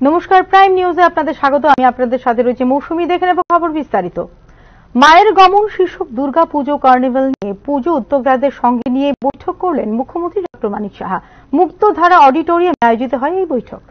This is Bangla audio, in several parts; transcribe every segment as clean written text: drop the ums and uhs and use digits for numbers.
নমস্কার, প্রাইম নিউজে আপনাদের স্বাগত। আমি আপনাদের সাথে রয়েছে মৌসুমী। দেখে নেব খবর বিস্তারিত। মায়ের গমন শীর্ষক দুর্গা পুজো কার্নিভাল নিয়ে পুজো উদ্যোক্তাদের সঙ্গে নিয়ে বৈঠক করলেন মুখ্যমন্ত্রী ডক্টর মানিক সাহা। মুক্তধারা অডিটোরিয়ামে আয়োজিত হয় এই বৈঠক।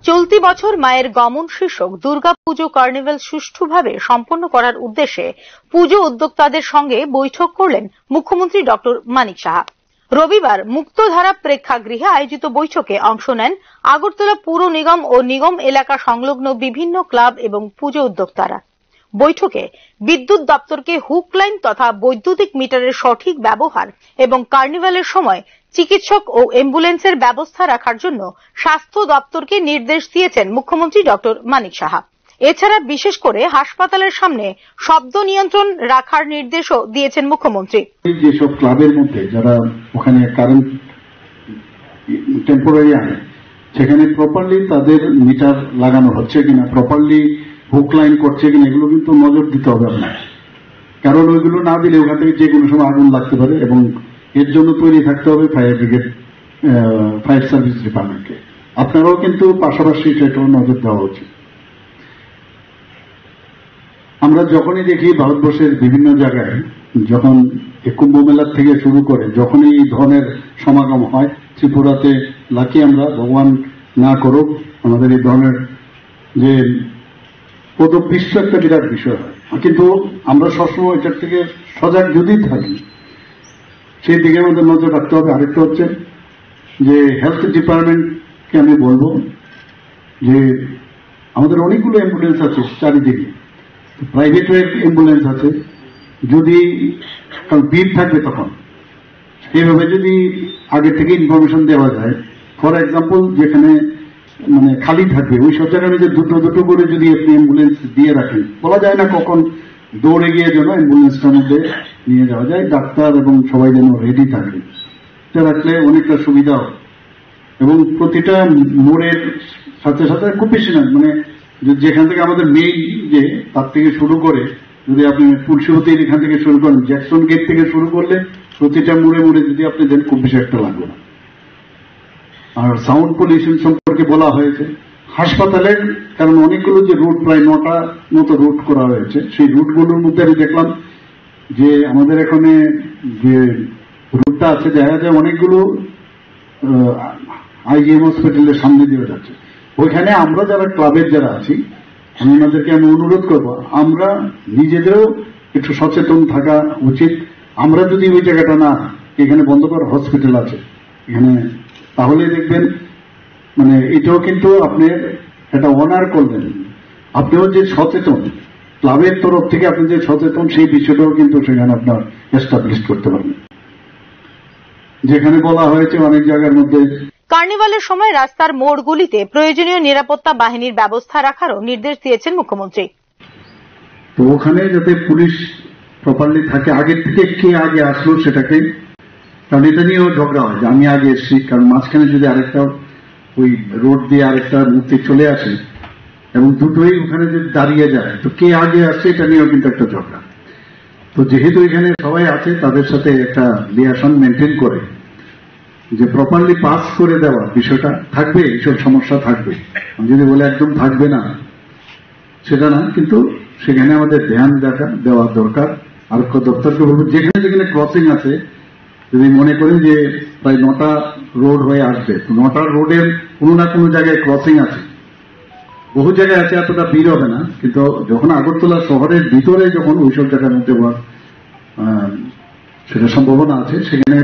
চলতি বছর মায়ের গমন শীর্ষক দুর্গা পুজো কার্নিভাল সুষ্ঠুভাবে সম্পন্ন করার উদ্দেশ্যে পুজো উদ্যোক্তাদের সঙ্গে বৈঠক করলেন মুখ্যমন্ত্রী ডক্টর মানিক সাহা। রবিবার মুক্তধারা প্রেক্ষাগৃহে আয়োজিত বৈঠকে অংশ নেন আগরতলা পুর নিগম ও নিগম এলাকা সংলগ্ন বিভিন্ন ক্লাব এবং পুজো উদ্যোক্তারা। বৈঠকে বিদ্যুৎ দপ্তরকে হুক লাইন তথা বৈদ্যুতিক মিটারের সঠিক ব্যবহার এবং কার্নিভালের সময় চিকিৎসক ও অ্যাম্বুলেন্সের ব্যবস্থা রাখার জন্য স্বাস্থ্য দপ্তরকে নির্দেশ দিয়েছেন মুখ্যমন্ত্রী ডক্টর মানিক সাহা। এছাড়া বিশেষ করে হাসপাতালের সামনে শব্দ নিয়ন্ত্রণ রাখার নির্দেশও দিয়েছেন মুখ্যমন্ত্রী। যেসব ক্লাবের মধ্যে যারা ওখানে কারেন্ট টেম্পোরারি আনে, সেখানে প্রপারলি তাদের মিটার লাগানো হচ্ছে কিনা, প্রপারলি হুক লাইন করছে কিনা, এগুলো কিন্তু নজর দিতে হবে আপনার। কারণ ওইগুলো না দিলে ওখান থেকে যে কোনো সময় আগুন লাগতে পারে এবং এর জন্য তৈরি থাকতে হবে ফায়ার ব্রিগেড, ফায়ার সার্ভিস ডিপার্টমেন্টকে। আপনারাও কিন্তু পাশাপাশি সেটাও নজর দেওয়া উচিত। আমরা যখনই দেখি ভারতবর্ষের বিভিন্ন জায়গায় যখন কুম্ভ মেলার থেকে শুরু করে যখনই এই ধরনের সমাগম হয়, ত্রিপুরাতে লাকি আমরা, ভগবান না করুক আমাদের এই ধরনের যে পদপিষ্ট একটা বিরাট বিষয় হয়, কিন্তু আমরা সবসময় এটার থেকে সজাগ যদি থাকি সেই দিকে আমাদের নজর রাখতে হবে। আরেকটা হচ্ছে যে হেলথ ডিপার্টমেন্টকে আমি বলবো যে আমাদের অনেকগুলো অ্যাম্বুলেন্স আছে চারিদিকে, প্রাইভেট অ্যাম্বুলেন্স আছে, যদি ভিড় থাকবে তখন এইভাবে যদি আগে থেকে ইনফরমেশন দেওয়া যায়, ফর এক্সাম্পল যেখানে মানে খালি থাকবে ওই সব জায়গায় যে দুটো দুটো করে যদি আপনি অ্যাম্বুলেন্স দিয়ে রাখেন, বলা যায় না কখন দৌড়ে গিয়ে যেন অ্যাম্বুলেন্সটার মধ্যে নিয়ে যাওয়া যায়, ডাক্তার এবং সবাই যেন রেডি থাকে, এটা রাখলে অনেকটা সুবিধা হবে। এবং প্রতিটা মোড়ের সাথে সাথে খুব বেশি না, মানে যেখান থেকে আমাদের মেইন যে তার থেকে শুরু করে যদি আপনি তুলসীবতীর এখান থেকে শুরু করেন, জ্যাকসন গেট থেকে শুরু করলে প্রতিটা মোড়ে মোড়ে যদি আপনি দেন খুব বেশি একটা লাগবে না। আর সাউন্ড পলিউশন সম্পর্কে বলা হয়েছে হাসপাতালের, কারণ অনেকগুলো যে রুট, প্রায় 9টা মতো রুট করা হয়েছে, সেই রুটগুলোর মধ্যে আমি দেখলাম যে আমাদের এখানে যে রুটটা আছে দেখা যায় অনেকগুলো আইজিএম হসপিটালের সামনে দিয়ে যাচ্ছে। ওইখানে আমরা যারা ক্লাবের যারা আছি, আমি ওনাদেরকে আমি অনুরোধ করব, আমরা নিজেদেরও একটু সচেতন থাকা উচিত। আমরা যদি ওই জায়গাটা না, এখানে বন্ধ করা হসপিটাল আছে এখানে, তাহলে দেখবেন মানে এটাও কিন্তু আপনি এটা অনার করবেন, আপনিও যে সচেতন ক্লাবের তরফ থেকে আপনি যে সচেতন সেই বিষয়টাও কিন্তু সেখানে আপনার এস্টাবলিশ করতে পারবেন। যেখানে বলা হয়েছে অনেক জায়গার মধ্যে কার্নিভালের সময় রাস্তার মোড়গুলিতে প্রয়োজনীয় নিরাপত্তা বাহিনীর ব্যবস্থা রাখারও নির্দেশ দিয়েছেন মুখ্যমন্ত্রী। তো ওখানে যাতে পুলিশ প্রপারলি থাকে, আগের থেকে কে আগে আসলো সেটাকে, কারণ এটা নিয়েও ঝগড়া হয় যে আমি আগে এসেছি, কারণ মাঝখানে যদি আরেকটা ওই রোড দিয়ে আরেকটা মূর্তি চলে আসে এবং দুটোই ওখানে যদি দাঁড়িয়ে যায় তো কে আগে আসছে এটা নিয়েও কিন্তু একটা ঝগড়া। তো যেহেতু এখানে সবাই আছে তাদের সাথে একটা লিয়াশন মেনটেন করে যে প্রপারলি পাস করে দেওয়া বিষয়টা থাকবে, এইসব সমস্যা থাকবে। যদি বলে একদম থাকবে না সেটা না, কিন্তু সেখানে আমাদের ধ্যান দেওয়া দরকার। আর দপ্তরকে বলবো যেখানে যেখানে ক্রসিং আছে, যদি মনে করেন যে প্রায় 9টা রোড হয়ে আসবে, তো 9টা রোডের কোনো না কোনো জায়গায় ক্রসিং আছে, বহু জায়গায় আছে, এতটা ভিড় হবে না, কিন্তু যখন আগরতলা শহরের ভিতরে যখন ওইসব জায়গার মধ্যে সেটা সম্ভাবনা আছে, সেখানে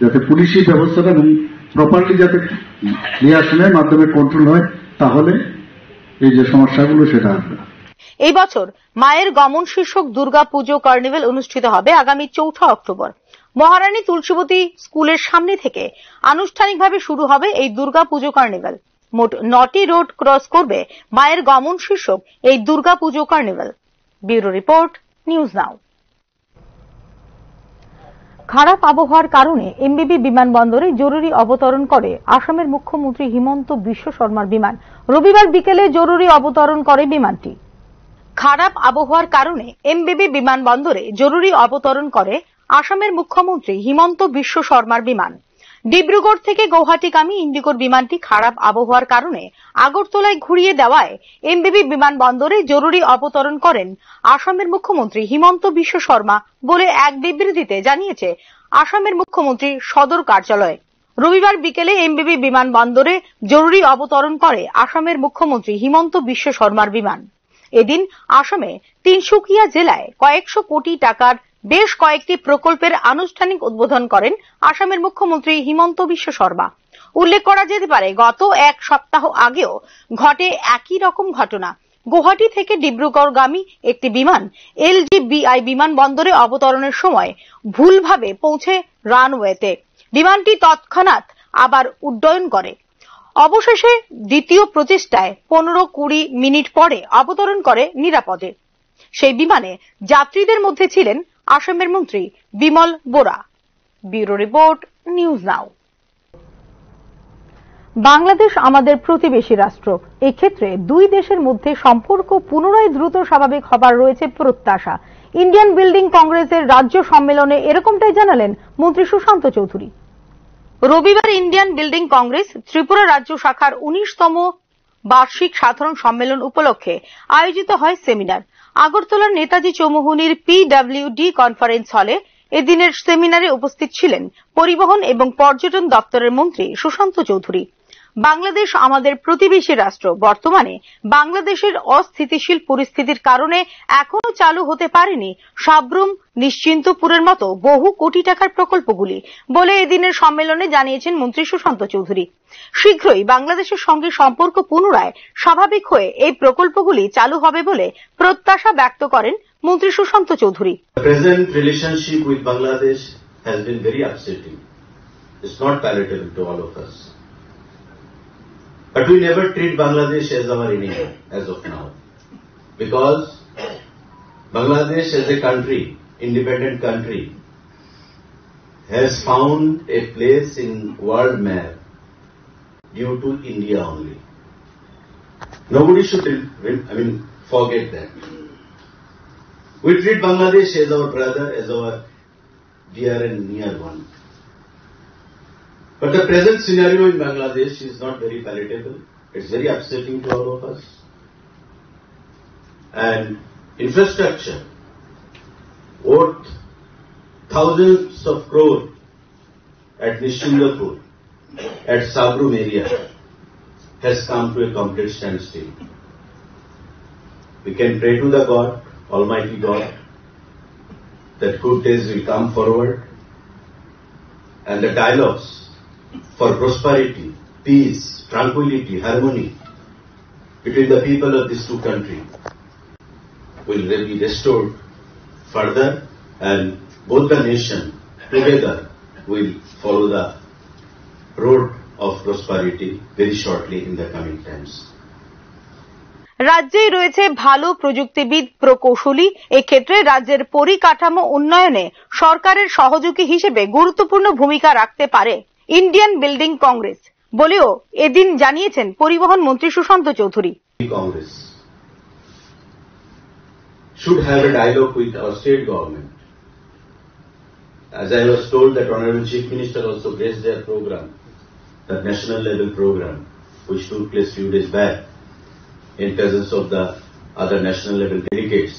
যাতে পুলিশি ব্যবস্থাটা এবং প্রপারলি যাতে লিয়াশনের মাধ্যমে কন্ট্রোল হয়, তাহলে এই যে সমস্যাগুলো সেটা আসবে না। এই বছর মায়ের গমন শীর্ষক দুর্গা পুজো কার্নিভাল অনুষ্ঠিত হবে আগামী 4 অক্টোবর। মহারানী তুলসীবতী স্কুলের সামনে থেকে আনুষ্ঠানিকভাবে শুরু হবে এই দুর্গা পুজো কার্নিভাল। মোট 9টি রোড ক্রস করবে মায়ের গমন শীর্ষক এই দুর্গা পুজো কার্নিভাল। ব্যুরো রিপোর্ট, নিউজ নাও। খারাপ আবহাওয়ার কারণে এমবিবি বিমানবন্দরে জরুরি অবতরণ করে আসামের মুখ্যমন্ত্রী হিমন্ত বিশ্ব শর্মার বিমান। রবিবার বিকেলে জরুরি অবতরণ করে বিমানটি। খারাপ আবহাওয়ার কারণে এমবিবি বিমানবন্দরে জরুরি অবতরণ করে আসামের মুখ্যমন্ত্রী হিমন্ত বিশ্ব শর্মার বিমান। ডিব্রুগড় থেকে গৌহাটিগামী ইন্ডিগোর বিমানটি খারাপ আবহাওয়ার কারণে আগরতলায় ঘুরিয়ে দেওয়ায় এমবিবি বিমানবন্দরে জরুরি অবতরণ করেন আসামের মুখ্যমন্ত্রী হিমন্ত বিশ্ব শর্মা বলে এক বিবৃতিতে জানিয়েছে আসামের মুখ্যমন্ত্রীর সদর কার্যালয়। রবিবার বিকেলে এমবিবি বিমানবন্দরে জরুরি অবতরণ করে আসামের মুখ্যমন্ত্রী হিমন্ত বিশ্ব শর্মার বিমান। এদিন আসামে তিনসুকিয়া জেলায় কয়েকশো কোটি টাকার বেশ কয়েকটি প্রকল্পের আনুষ্ঠানিক উদ্বোধন করেন আসামের মুখ্যমন্ত্রী হিমন্ত বিশ্ব শর্মা। উল্লেখ করা যেতে পারে, গত এক সপ্তাহ আগেও ঘটে একই রকম ঘটনা। গুয়াহাটি থেকে ডিব্রুগড়গামী একটি বিমান এলজিবিআই বিমানবন্দরে অবতরণের সময় ভুলভাবে পৌঁছে রানওয়েতে। বিমানটি তৎক্ষণাৎ আবার উড্ডয়ন করে। অবশেষে দ্বিতীয় প্রচেষ্টায় 15-20 মিনিট পরে অবতরণ করে নিরাপদে। সেই বিমানে যাত্রীদের মধ্যে ছিলেন আসামের মন্ত্রী Bimal Bora. Bureau report, news now. Bangladesh আমাদের প্রতিবেশী রাষ্ট্র। এক্ষেত্রে দুই দেশের মধ্যে সম্পর্ক পুনরায় দ্রুত স্বাভাবিক হবার রয়েছে প্রত্যাশা। ইন্ডিয়ান বিল্ডিং কংগ্রেসের রাজ্য সম্মেলনে এরকমটাই জানালেন মন্ত্রী সুশান্ত চৌধুরী। রবিবার ইন্ডিয়ান বিল্ডিং কংগ্রেস ত্রিপুরা রাজ্য শাখার 19তম বার্ষিক সাধারণ সম্মেলন উপলক্ষে আয়োজিত হয় সেমিনার। আগরতলার নেতাজি চৌমুহনীর পিডব্লিউডি কনফারেন্স হলে এদিনের সেমিনারে উপস্থিত ছিলেন পরিবহন এবং পর্যটন দপ্তরের মন্ত্রী সুশান্ত চৌধুরী। বাংলাদেশ আমাদের প্রতিবেশী রাষ্ট্র। বর্তমানে বাংলাদেশের অস্থিতিশীল পরিস্থিতির কারণে এখনো চালু হতে পারেনি সাব্রুম, নিশ্চিন্তপুরের মতো বহু কোটি টাকার প্রকল্পগুলি বলে এদিনের সম্মেলনে জানিয়েছেন মন্ত্রী সুশান্ত চৌধুরী। শীঘ্রই বাংলাদেশের সঙ্গে সম্পর্ক পুনরায় স্বাভাবিক হয়ে এই প্রকল্পগুলি চালু হবে বলে প্রত্যাশা ব্যক্ত করেন মন্ত্রী Sushant Chowdhury. Present relationship with Bangladesh has been very upsetting. It's not palatable to all of us. But we never treat Bangladesh as our enemy as of now. Because Bangladesh as a country, independent country, has found a place in world map due to India only. Nobody should, forget that. We treat Bangladesh as our brother, as our dear and near one. But the present scenario in Bangladesh is not very palatable. It's very upsetting to all of us. And infrastructure worth thousands of crores at Nishindapur, at Sabrum area, has come to a complete standstill. We can pray to the God, Almighty God, that good days will come forward and the dialogues for prosperity, peace, tranquility, harmony between the people of these two countries will be restored further, and both the nation together will follow the road of prosperity very shortly in the coming times. রাজ্যেই রয়েছে ভালো প্রযুক্তিবিদ, প্রকৌশলী। এক্ষেত্রে রাজ্যের পরিকাঠামো উন্নয়নে সরকারের সহযোগী হিসেবে গুরুত্বপূর্ণ ভূমিকা রাখতে পারে ইন্ডিয়ান বিল্ডিং কংগ্রেস বলেও এদিন জানিয়েছেন পরিবহন মন্ত্রী Sushant Chowdhury. Congress should have a dialogue with our state government. As I was told that Honorable Chief Minister also blessed their program, the national level program, which took place few days back in presence of the other national level delegates,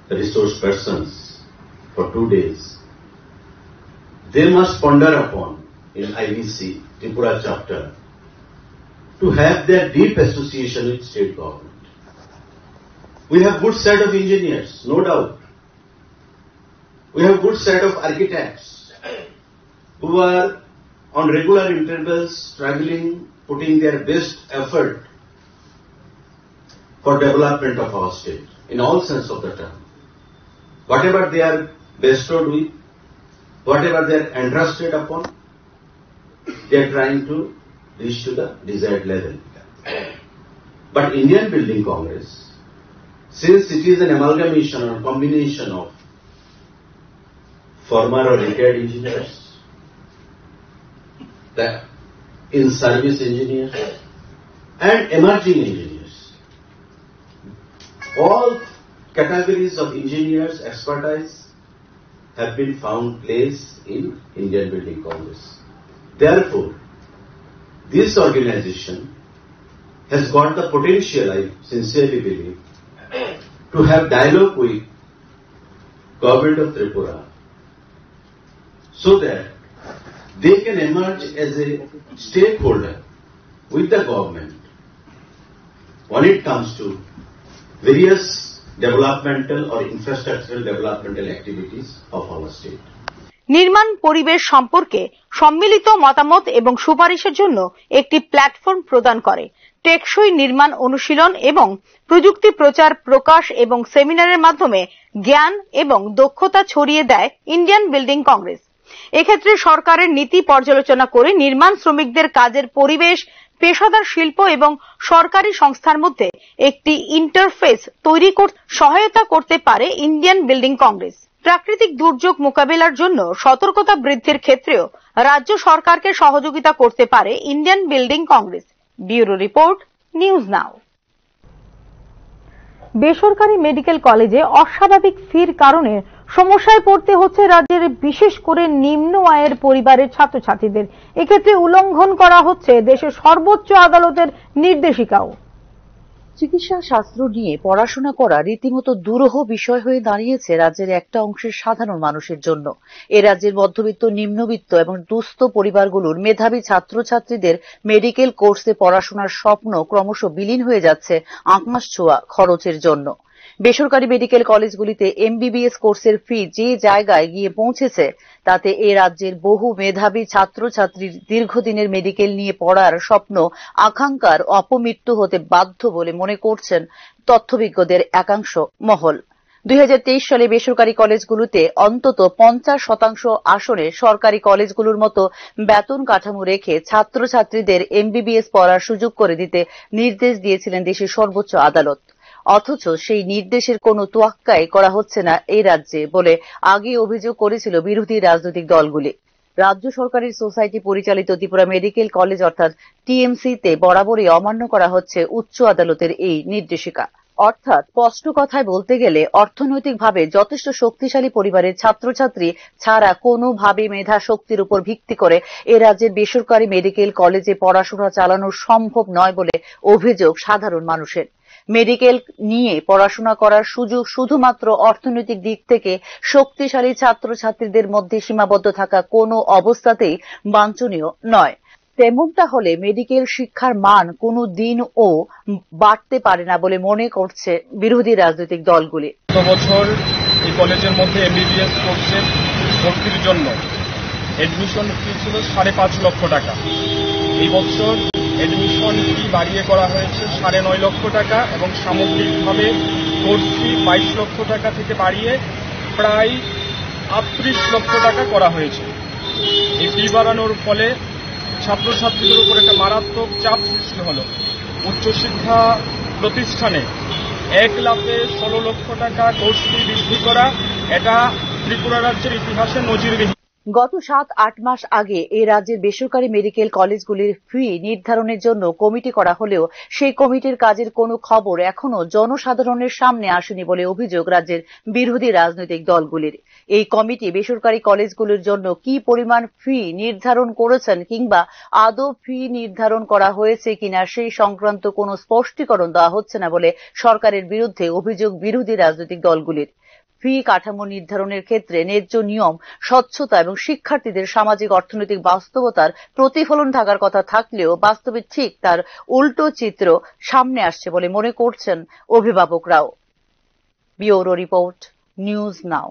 the resource persons for 2 days. They must ponder upon in IBC, Tripura chapter, to have their deep association with state government. We have good set of engineers, no doubt. We have good set of architects who are on regular intervals struggling, putting their best effort for development of our state in all sense of the term. Whatever they are bestowed with, whatever they are entrusted upon, they are trying to reach to the desired level. But Indian Building Congress, since it is an amalgamation or combination of former or retired engineers, the in-service engineers, and emerging engineers, all categories of engineers' expertise have been found place in Indian Building Congress. Therefore, this organization has got the potential, I sincerely believe, to have dialogue with Government of Tripura so that they can emerge as a stakeholder with the government when it comes to various developmental or infrastructural developmental activities of our state. নির্মাণ পরিবেশ সম্পর্কে সম্মিলিত মতামত এবং সুপারিশের জন্য একটি প্ল্যাটফর্ম প্রদান করে। টেকসই নির্মাণ অনুশীলন এবং প্রযুক্তি প্রচার প্রকাশ এবং সেমিনারের মাধ্যমে জ্ঞান এবং দক্ষতা ছড়িয়ে দেয় ইন্ডিয়ান বিল্ডিং কংগ্রেস। এক্ষেত্রে সরকারের নীতি পর্যালোচনা করে নির্মাণ শ্রমিকদের কাজের পরিবেশ, পেশাদার শিল্প এবং সরকারি সংস্থার মধ্যে একটি ইন্টারফেস তৈরি করতে সহায়তা করতে পারে ইন্ডিয়ান বিল্ডিং কংগ্রেস। প্রাকৃতিক দুর্যোগ মোকাবিলার জন্য সতর্কতা বৃদ্ধির ক্ষেত্রেও রাজ্য সরকারকে সহযোগিতা করতে পারে Indian building Congress. Bureau report, news নাও। বেসরকারি মেডিকেল কলেজে অস্বাভাবিক ফির কারণে সমস্যায় পড়তে হচ্ছে রাজ্যের বিশেষ করে নিম্ন আয়ের পরিবারের ছাত্রছাত্রীদের। এক্ষেত্রে উল্লঙ্ঘন করা হচ্ছে দেশের সর্বোচ্চ আদালতের নির্দেশিকাও। চিকিৎসা শাস্ত্র নিয়ে পড়াশোনা করা রীতিমতো দুরূহ বিষয় হয়ে দাঁড়িয়েছে রাজ্যের একটা অংশের সাধারণ মানুষের জন্য। এ রাজ্যের মধ্যবিত্ত, নিম্নবিত্ত এবং দুস্থ পরিবারগুলোর মেধাবী ছাত্রছাত্রীদের মেডিকেল কোর্সে পড়াশোনার স্বপ্ন ক্রমশ বিলীন হয়ে যাচ্ছে আকাশ ছোঁয়া খরচের জন্য। বেসরকারি মেডিকেল কলেজগুলিতে এমবিবিএস কোর্সের ফি যে জায়গায় গিয়ে পৌঁছেছে তাতে এ রাজ্যের বহু মেধাবী ছাত্রছাত্রীর দীর্ঘদিনের মেডিকেল নিয়ে পড়ার স্বপ্ন আকাঙ্ক্ষার অপমৃত্যু হতে বাধ্য বলে মনে করছেন তথ্যবিজ্ঞদের একাংশ মহল। 2023 সালে বেসরকারি কলেজগুলোতে অন্তত 50% আসনে সরকারি কলেজগুলোর মতো বেতন কাঠামো রেখে ছাত্রছাত্রীদের এমবিবিএস পড়ার সুযোগ করে দিতে নির্দেশ দিয়েছিলেন দেশের সর্বোচ্চ আদালত। অথচ সেই নির্দেশের কোনো তোয়াক্কাই করা হচ্ছে না এই রাজ্যে বলে আগে অভিযোগ করেছিল বিরোধী রাজনৈতিক দলগুলি। রাজ্য সরকারের সোসাইটি পরিচালিত ত্রিপুরা মেডিকেল কলেজ অর্থাৎ টিএমসিতে বরাবরই অমান্য করা হচ্ছে উচ্চ আদালতের এই নির্দেশিকা। অর্থাৎ স্পষ্ট কথায় বলতে গেলে অর্থনৈতিকভাবে যথেষ্ট শক্তিশালী পরিবারের ছাত্রছাত্রী ছাড়া কোনোভাবে মেধা শক্তির উপর ভিত্তি করে এ রাজ্যের বেসরকারি মেডিকেল কলেজে পড়াশোনা চালানো সম্ভব নয় বলে অভিযোগ সাধারণ মানুষের। মেডিকেল নিয়ে পড়াশোনা করার সুযোগ শুধুমাত্র অর্থনৈতিক দিক থেকে শক্তিশালী ছাত্রছাত্রীদের মধ্যে সীমাবদ্ধ থাকা কোনো অবস্থাতেই বাঞ্ছনীয় নয়। তেমনটা হলে মেডিকেল শিক্ষার মান কোনো দিনও বাড়তে পারে না বলে মনে করছে বিরোধী রাজনৈতিক দলগুলি। গত বছর এই কলেজের মধ্যে এমবিবিএস কোর্সে ভর্তির জন্য এডমিশন ফি ছিল 5.5 লক্ষ টাকা। এই বছর এডমিশন ফি বাড়িয়ে করা হয়েছে 9.5 লক্ষ টাকা এবং সামগ্রিকভাবে কোর্স ফি 22 লক্ষ টাকা থেকে বাড়িয়ে প্রায় 38 লক্ষ টাকা করা হয়েছে। এই ফি বাড়ানোর ফলে ছাত্রছাত্রীদের উপর একটা মারাত্মক চাপ সৃষ্টি হল। উচ্চশিক্ষা প্রতিষ্ঠানে 1 লাফে 16 লক্ষ টাকা কোর্স ফি বৃদ্ধি করা, এটা ত্রিপুরা রাজ্যের ইতিহাসে নজিরবিহীন। গত 7-8 মাস আগে এই রাজ্যের বেসরকারি মেডিকেল কলেজগুলির ফি নির্ধারণের জন্য কমিটি করা হলেও সেই কমিটির কাজের কোনো খবর এখনো জনসাধারণের সামনে আসেনি বলে অভিযোগ রাজ্যের বিরোধী রাজনৈতিক দলগুলির। এই কমিটি বেসরকারি কলেজগুলির জন্য কি পরিমাণ ফি নির্ধারণ করেছেন কিংবা আদৌ ফি নির্ধারণ করা হয়েছে কিনা সেই সংক্রান্ত কোনো স্পষ্টীকরণ দেওয়া হচ্ছে না বলে সরকারের বিরুদ্ধে অভিযোগ বিরোধী রাজনৈতিক দলগুলির। ফি কাঠামো নির্ধারণের ক্ষেত্রে ন্যায্য নিয়ম, স্বচ্ছতা এবং শিক্ষার্থীদের সামাজিক অর্থনৈতিক বাস্তবতার প্রতিফলন থাকার কথা থাকলেও বাস্তবে ঠিক তার উল্টো চিত্র সামনে আসছে বলে মনে করছেন অভিভাবকরাও। Bureau report, news now.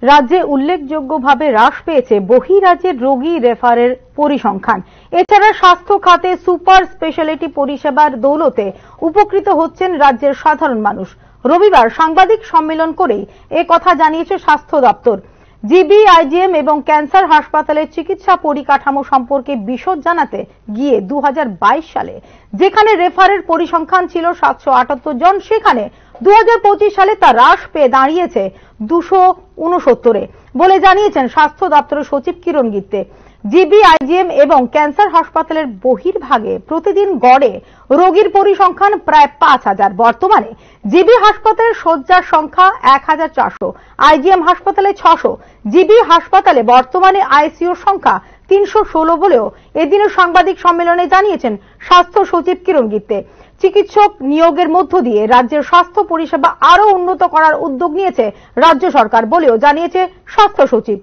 রাজ্যে উল্লেখযোগ্যভাবে হ্রাস পেয়েছে বহিরাজ্যের রোগী রেফারের পরিসংখ্যান। এছাড়া স্বাস্থ্য খাতে সুপার স্পেশালিটি পরিষেবার দৌলতে উপকৃত হচ্ছেন রাজ্যের সাধারণ মানুষ। রবিবার সাংবাদিক সম্মেলন করে এ কথা জানিয়েছে স্বাস্থ্য দপ্তর। জিবি, আইজিএম এবং ক্যান্সার হাসপাতালের চিকিৎসা পরিকাঠামো সম্পর্কে বিশদ জানাতে গিয়ে 2022 সালে যেখানে রেফারের পরিসংখ্যান ছিল 778 জন, সেখানে 2025 সালে তা হ্রাস পেয়ে দাঁড়িয়েছে 269-এ বলে জানিয়েছেন স্বাস্থ্য দপ্তরের সচিব কিরণ গিত্তে। জিবি, আইজিএম এবং ক্যান্সার হাসপাতালের বহির্ভাগে প্রতিদিন গড়ে রোগীর পরিসংখ্যান প্রায় 5,000। বর্তমানে জিবি হাসপাতালের শয্যার সংখ্যা 1,400, আইজিএম হাসপাতালে 600, জিবি হাসপাতালে বর্তমানে আইসিইউর সংখ্যা 316 বলেও এদিনের সাংবাদিক সম্মেলনে জানিয়েছেন স্বাস্থ্য সচিব কিরণ গিত্তে। চিকিৎসক নিয়োগের মধ্য দিয়ে রাজ্যের স্বাস্থ্য পরিষেবা আরো উন্নত করার উদ্যোগ নিয়েছে রাজ্য সরকার বলেও জানিয়েছে স্বাস্থ্য সচিব।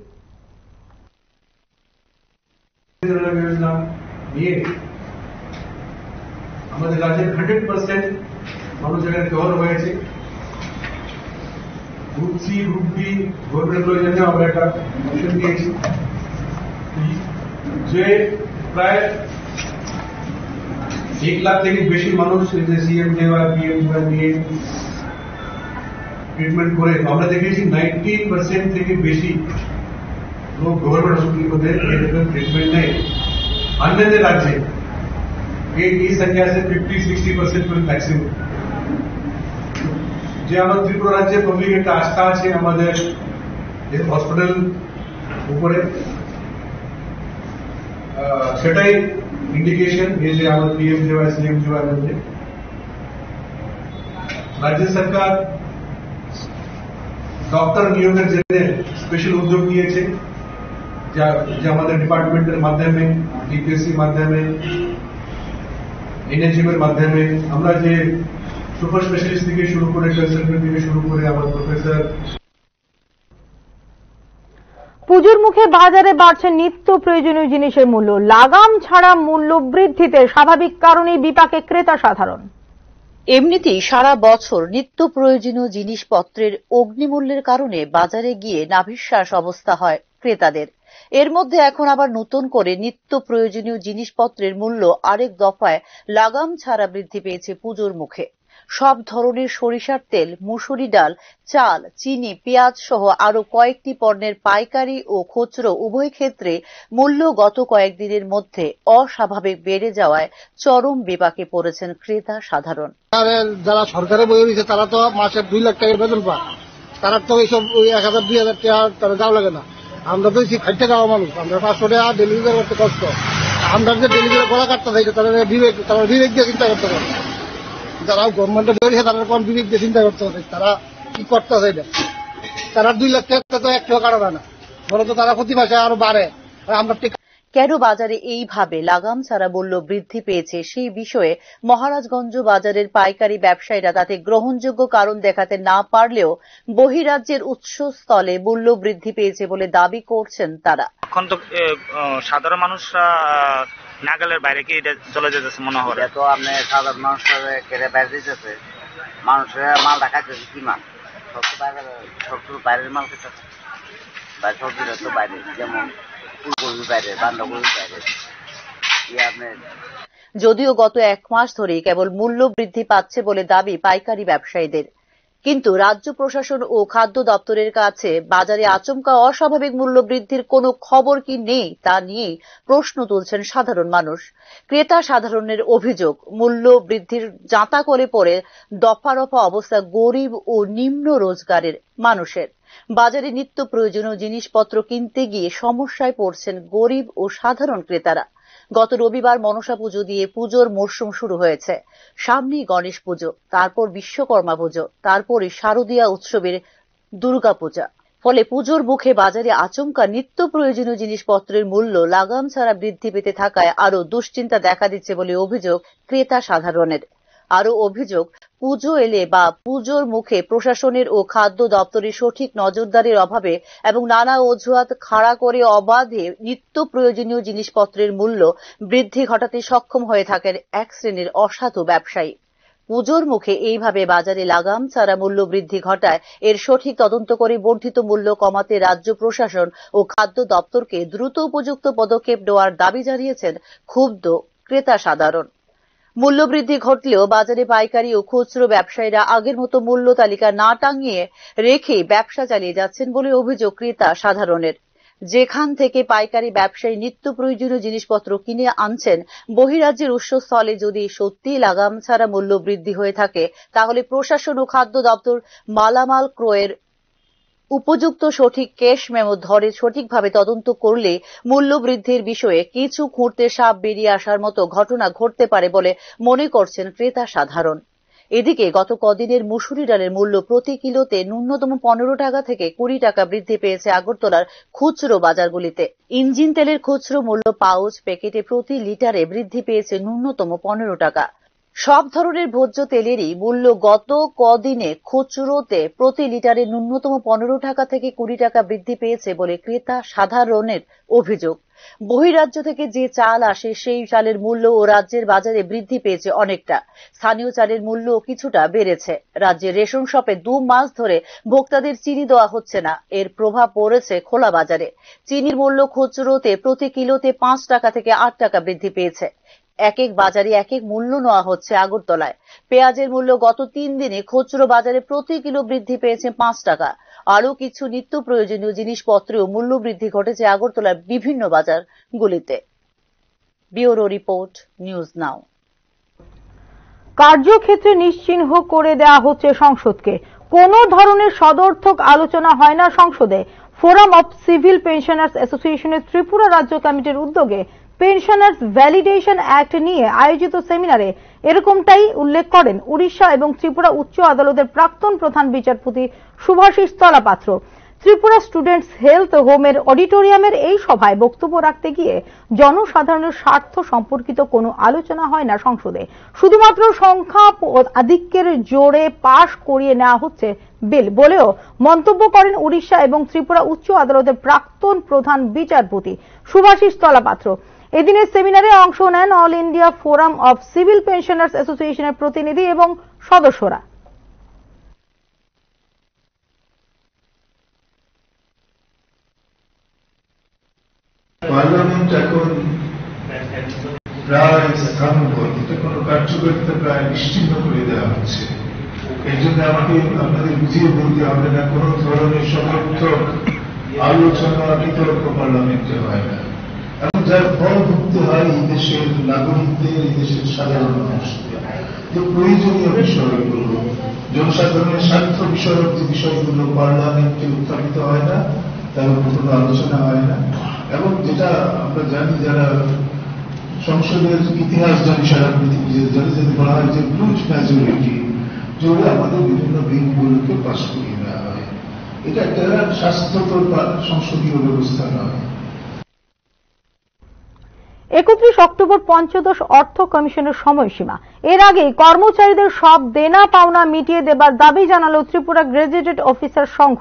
আমাদের রাজ্যের 100% মানুষ এখানে কভার হয়েছে। গ্রুপ সি, গ্রুপ বি গভর্নমেন্টের জন্য আমরা একটা মিশন দিয়েছি যে প্রায় 1 লাখ থেকে বেশি মানুষ সিএমজেওয়াই, পিএমজেওয়াই নিয়ে ট্রিটমেন্ট করে আমরা দেখেছি 90% থেকে বেশি लोग गवर्नमेंट हॉस्पिटल को ट्रीटमेंट नहीं। अन्य राज्य এই संख्या से 50-60% করে ম্যাক্সিমাম। যে আমাদের ত্রিপুরা রাজ্যে পাবলিক একটা আস্থা আছে আমাদের এই হসপিটাল উপরে, সেটাই ইন্ডিকেশন এই যে আমাদের পিএমজেওয়াই, সিএমজেওয়াই মধ্যে রাজ্য সরকার ডক্টর নিয়োগের জন্য স্পেশাল উদ্যোগ নিয়েছে, যে আমাদের ডিপার্টমেন্টের মাধ্যমে, ডিপিএসসি মাধ্যমে, এনএচএম এর মাধ্যমে আমরা যে সুপার স্পেশালিস্ট থেকে শুরু করে কনসালটেন্ট থেকে শুরু করে আমার প্রফেসর। পুজোর মুখে বাজারে বাড়ছে নিত্য প্রয়োজনীয় জিনিসের মূল্য। লাগাম ছাড়া মূল্য বৃদ্ধিতে স্বাভাবিক কারণেই বিপাকে ক্রেতা সাধারণ। এমনিতেই সারা বছর নিত্য প্রয়োজনীয় জিনিসপত্রের অগ্নিমূল্যের কারণে বাজারে গিয়ে নাভিশ্বাস অবস্থা হয় ক্রেতাদের। এর মধ্যে এখন আবার নতুন করে নিত্য প্রয়োজনীয় জিনিসপত্রের মূল্য আরেক দফায় লাগাম ছাড়া বৃদ্ধি পেয়েছে পুজোর মুখে। সব ধরনের সরিষার তেল, মুসুরি ডাল, চাল, চিনি, পেঁয়াজ সহ আরো কয়েকটি পণ্যের পাইকারি ও খুচরো উভয় ক্ষেত্রে মূল্য গত কয়েকদিনের মধ্যে অস্বাভাবিক বেড়ে যাওয়ায় চরম বিপাকে পড়েছেন ক্রেতা সাধারণ। যারা সরকারে বই দিচ্ছে তারা তো মাসে 2 লাখ টাকার বেতন পায়, তারা তো এইসব 1,000-2,000 টাকা তারা যাওয়া লাগে না। আমরা তো খাইতে যাওয়া মানুষ, আমরা 500 টাকা ডেলিভারি করতে কষ্ট। আমরা যে ডেলিভারি করা কাটতে থাকি তারা বিবেক দিয়ে চিন্তা করতে পারে। যারা গভর্নমেন্টে বেরিয়েছে তারা কোন বিবেক দিয়ে চিন্তা করতে পারে, তারা কি করতে চাই না। তারা 2 লাখ টাকা তো 1 টাকা কাটা না, বরঞ্চ তারা প্রতি মাসে আরো বাড়ে। আমরা কেন বাজারে এইভাবে লাগাম ছাড়া মূল্য বৃদ্ধি পেয়েছে সেই বিষয়ে মহারাজগঞ্জ বাজারের পাইকারি ব্যবসায়ীরা তাতে গ্রহণযোগ্য কারণ দেখাতে না পারলেও বহিরাজ্যের উৎসস্থলে মূল্য বৃদ্ধি পেয়েছে বলে দাবি করছেন তারা। এখন তো সাধারণ মানুষরা নাগালের বাইরে কি এটা চলে যেতেছে মনে হয়। তো আপনি সাধারণ মানুষের কেড়ে বাইরে দিতেছে, মানুষের মাল দেখাইতেছে কি মাল, সবচেয়ে বাইরের মাল খেতেছে, সবজিটা তো বাইরে, যেমন যদিও গত 1 মাস ধরেই কেবল মূল্য বৃদ্ধি পাচ্ছে বলে দাবি পাইকারি ব্যবসায়ীদের, কিন্তু রাজ্য প্রশাসন ও খাদ্য দপ্তরের কাছে বাজারে আচমকা অস্বাভাবিক মূল্য বৃদ্ধির কোনো খবর কি নেই তা নিয়ে প্রশ্ন তুলছেন সাধারণ মানুষ। ক্রেতা সাধারণের অভিযোগ, মূল্য বৃদ্ধির জাঁতা করে পড়ে দফা রফা অবস্থা গরিব ও নিম্ন রোজগারের মানুষের। বাজারে নিত্য প্রয়োজনীয় জিনিসপত্র কিনতে গিয়ে সমস্যায় পড়ছেন গরিব ও সাধারণ ক্রেতারা। গত রবিবার মনসা পুজো দিয়ে পুজোর মরশুম শুরু হয়েছে, সামনেই গণেশ পুজো, তারপর বিশ্বকর্মা পুজো, তারপরে শারদীয়া উৎসবের দুর্গাপূজা। ফলে পুজোর মুখে বাজারে আচমকা নিত্য প্রয়োজনীয় জিনিসপত্রের মূল্য লাগাম ছাড়া বৃদ্ধি পেতে থাকায় আরো দুশ্চিন্তা দেখা দিচ্ছে বলে অভিযোগ ক্রেতা সাধারণের। আরো অভিযোগ, পুজো এলে বা পুজোর মুখে প্রশাসনের ও খাদ্য দপ্তরের সঠিক নজরদারির অভাবে এবং নানা অজুহাত খাড়া করে অবাধে নিত্য প্রয়োজনীয় জিনিসপত্রের মূল্য বৃদ্ধি ঘটাতে সক্ষম হয়ে থাকেন এক শ্রেণীর অসাধু ব্যবসায়ী। পুজোর মুখে এইভাবে বাজারে লাগাম ছাড়া মূল্য বৃদ্ধি ঘটায় এর সঠিক তদন্ত করে বর্ধিত মূল্য কমাতে রাজ্য প্রশাসন ও খাদ্য দপ্তরকে দ্রুত উপযুক্ত পদক্ষেপ নেওয়ার দাবি জানিয়েছেন ক্ষুব্ধ ক্রেতা সাধারণ। মূল্যবৃদ্ধি ঘটলেও বাজারে পাইকারি ও খুচরো ব্যবসায়ীরা আগের মতো মূল্য তালিকা না টাঙিয়ে রেখে ব্যবসা চালিয়ে যাচ্ছেন বলে অভিযোগ ক্রেতা সাধারণের। যেখান থেকে পাইকারি ব্যবসায়ী নিত্য প্রয়োজনীয় জিনিসপত্র কিনে আনছেন, বহিরাজ্যের উৎসস্থলে যদি সত্যি লাগাম ছাড়া মূল্য বৃদ্ধি হয়ে থাকে তাহলে প্রশাসন ও খাদ্য দপ্তর মালামাল ক্রয়ের উপযুক্ত সঠিক ক্যাশ মেমো ধরে সঠিকভাবে তদন্ত করলে মূল্য বৃদ্ধির বিষয়ে কিছু খুঁড়তে সাপ বেরিয়ে আসার মতো ঘটনা ঘটতে পারে বলে মনে করছেন ক্রেতা সাধারণ। এদিকে গত কদিনের মুসুরি ডালের মূল্য প্রতি কিলোতে ন্যূনতম 15 টাকা থেকে 20 টাকা বৃদ্ধি পেয়েছে আগরতলার খুচরো বাজারগুলিতে। ইঞ্জিন তেলের খুচরো মূল্য পাউচ প্যাকেটে প্রতি লিটারে বৃদ্ধি পেয়েছে ন্যূনতম 15 টাকা। সব ধরনের ভোজ্য তেলেরই মূল্য গত কদিনে খুচরোতে প্রতি লিটারে ন্যূনতম 15 টাকা থেকে 20 টাকা বৃদ্ধি পেয়েছে বলে ক্রেতা সাধারণের অভিযোগ। বহিরাজ্য থেকে যে চাল আসে সেই চালের মূল্য ও রাজ্যের বাজারে বৃদ্ধি পেয়েছে অনেকটা। স্থানীয় চালের মূল্য কিছুটা বেড়েছে। রাজ্যের রেশন শপে 2 মাস ধরে ভোক্তাদের চিনি দেওয়া হচ্ছে না, এর প্রভাব পড়েছে খোলা বাজারে। চিনির মূল্য খুচরোতে প্রতি কিলোতে 5 টাকা থেকে 8 টাকা বৃদ্ধি পেয়েছে। এক এক বাজারে এক এক মূল্য নেওয়া হচ্ছে আগরতলায়। পেঁয়াজের মূল্য গত 3 দিনে খুচরো বাজারে প্রতি কিলো বৃদ্ধি পেয়েছে 5 টাকা। আরও কিছু নিত্য প্রয়োজনীয় জিনিসপত্রেও মূল্য বৃদ্ধি ঘটেছে আগরতলার বিভিন্ন বাজারগুলিতে। Bureau report, news now. কার্যক্ষেত্রে নিশ্চিহ্ন করে দেওয়া হচ্ছে সংসদকে। কোন ধরনের সদর্থক আলোচনা হয় না সংসদে। ফোরাম অফ সিভিল পেনশনার্স অ্যাসোসিয়েশনের ত্রিপুরা রাজ্য কমিটির উদ্যোগে পেনশনার্স ভ্যালিডেশন অ্যাক্ট নিয়ে আয়োজিত সেমিনারে এরকমটাই উল্লেখ করেন উড়িষ্যা এবং ত্রিপুরা উচ্চ আদালতের প্রাক্তন প্রধান বিচারপতি শুভাশিস তলাপাত্র। ত্রিপুরা স্টুডেন্টস হেলথ হোমের অডিটোরিয়ামের এই সভায় বক্তব্য রাখতে গিয়ে জনসাধারণের স্বার্থ সম্পর্কিত কোনো আলোচনা হয় না সংসদে। শুধুমাত্র সংখ্যা আধিক্যের জোরে পাশ করিয়ে নেওয়া হচ্ছে বিল বলেও মন্তব্য করেন উড়িষ্যা এবং ত্রিপুরা উচ্চ আদালতের প্রাক্তন প্রধান বিচারপতি শুভাশিস তলাপাত্র। এদিনের সেমিনারে অংশ নেন all India forum of civil pensioners অ্যাসোসিয়েশনের প্রতিনিধি এবং সদস্যরা। পার্লামেন্ট এখন প্রায় স্থানবদ্ধ, কোনো কার্যকারিতা প্রায় নিশ্চিহ্ন করে দেওয়া হচ্ছে। এই জন্য আমাকে আপনাদের বুঝিয়ে বলতে হবে না, কোন ধরনের সমর্থক আলোচনা বিতর্ক পার্লামেন্টে হয় না। এখন যার ফল ভুগতে হয় এই দেশের নাগরিকদের, এই দেশের সাধারণ মানুষদের। যে প্রয়োজনীয় বিষয়গুলো, জনসাধারণের স্বার্থ বিষয়ক যে বিষয়গুলো পার্লামেন্টে উত্থাপিত হয় না, তার উপর কোনো আলোচনা হয় না। এবং যেটা আমরা জানি, যারা সংসদের ইতিহাস জানি, সারা পৃথিবীতে জানি, যদি বলা হয় যে ব্লুট মেজরিটি জোরে আমাদের বিভিন্ন বিলগুলোকে পাস করিয়ে দেওয়া হয়। এটা একটা স্বাস্থ্যকর সংসদীয় ব্যবস্থা নয়। 31 অক্টোবর পঞ্চদশ অর্থ কমিশনের সময়সীমা। এর আগে কর্মচারীদের সব দেনা পাওনা মিটিয়ে দেবার দাবি জানালো ত্রিপুরা গ্র্যাজুয়েটেড অফিসার সংঘ।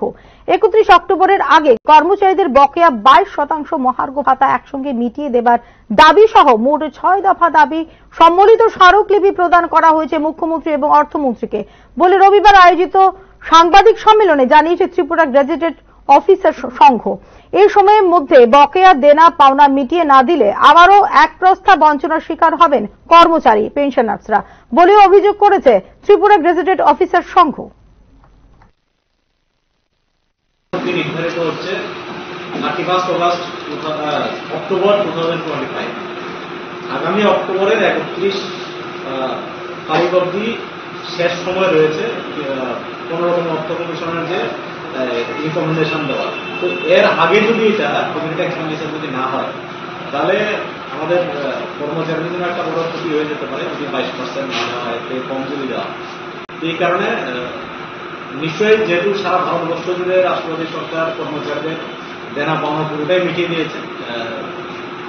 31 অক্টোবরের আগে কর্মচারীদের বকেয়া 22% মহার্ঘ ভাতা একসঙ্গে মিটিয়ে দেবার দাবি সহ মোট 6 দফা দাবি সম্বলিত স্মারকলিপি প্রদান করা হয়েছে মুখ্যমন্ত্রী এবং অর্থমন্ত্রীকে বলে রবিবার আয়োজিত সাংবাদিক সম্মেলনে জানিয়েছে ত্রিপুরা গ্র্যাজুয়েটেড অফিসার সংঘ। এই সময়ের মধ্যে বকেয়া দেনা পাওনা মিটিয়ে না দিলে আবারও এক প্রস্থা বঞ্চনার শিকার হবেন কর্মচারী পেনশনার্সরা বলেও অভিযোগ করেছে ত্রিপুরা গ্র্যাজুয়েটেড অফিসার সংঘ। নির্ধারিত হচ্ছে 31 অক্টোবর 2025। আগামী অক্টোবরের 31 তারিখ অবধি শেষ সময় রয়েছে 15তম অর্থ কমিশনের যে রিকমেন্ডেশন দেওয়া। তো এর আগে যদি এটা কমিউনিটি এক্সপেন্ডিচার যদি না হয়, তাহলে আমাদের কর্মচারীদের জন্য একটা বড় ক্ষতি হয়ে যেতে পারে যদি 22% না দেওয়া হয়, কম যদি দেওয়া। এই কারণে নিশ্চয়ই, যেহেতু সারা ভারতবর্ষ জুড়ে রাষ্ট্রপতি সরকার কর্মচারীদের দেনা পাওনা পুরোটাই মিটিয়ে দিয়েছে,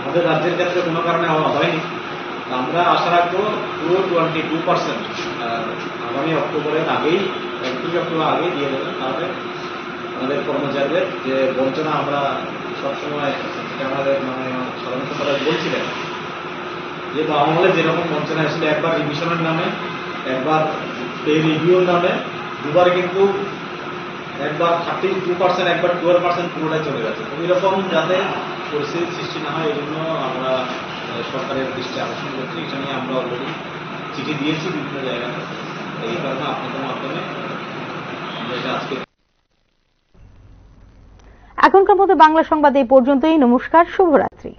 আমাদের রাজ্যের ক্ষেত্রে কোনো কারণে হয়নি। আমরা আশা রাখবো পুরো 22% আগামী অক্টোবরের আগেই, 31 অক্টোবর আগেই দিয়ে দেবেন। তাহলে আমাদের কর্মচারীদের যে বঞ্চনা আমরা সবসময় আমাদের সাধারণ সম্পাদক বলছিলেন, যে আমলে যেরকম বঞ্চনা এসেছিল, একবার রিভিশনের নামে, একবার পে রিভিউর নামে, দুবার কিন্তু একবার 32%, একবার 12% পুরোটাই চলে গেছে। এরকম যাতে পরিস্থিতির সৃষ্টি না হয়, এই জন্য আমরা সরকারের দৃষ্টি আকর্ষণ করছি। এটা নিয়ে আমরা অলরেডি চিঠি দিয়েছি বিভিন্ন জায়গায়। এই কারণে আপনাদের মাধ্যমে আমরা এটা আজকে। এখনকার মতো বাংলা সংবাদ এই পর্যন্তই। নমস্কার, শুভরাত্রি।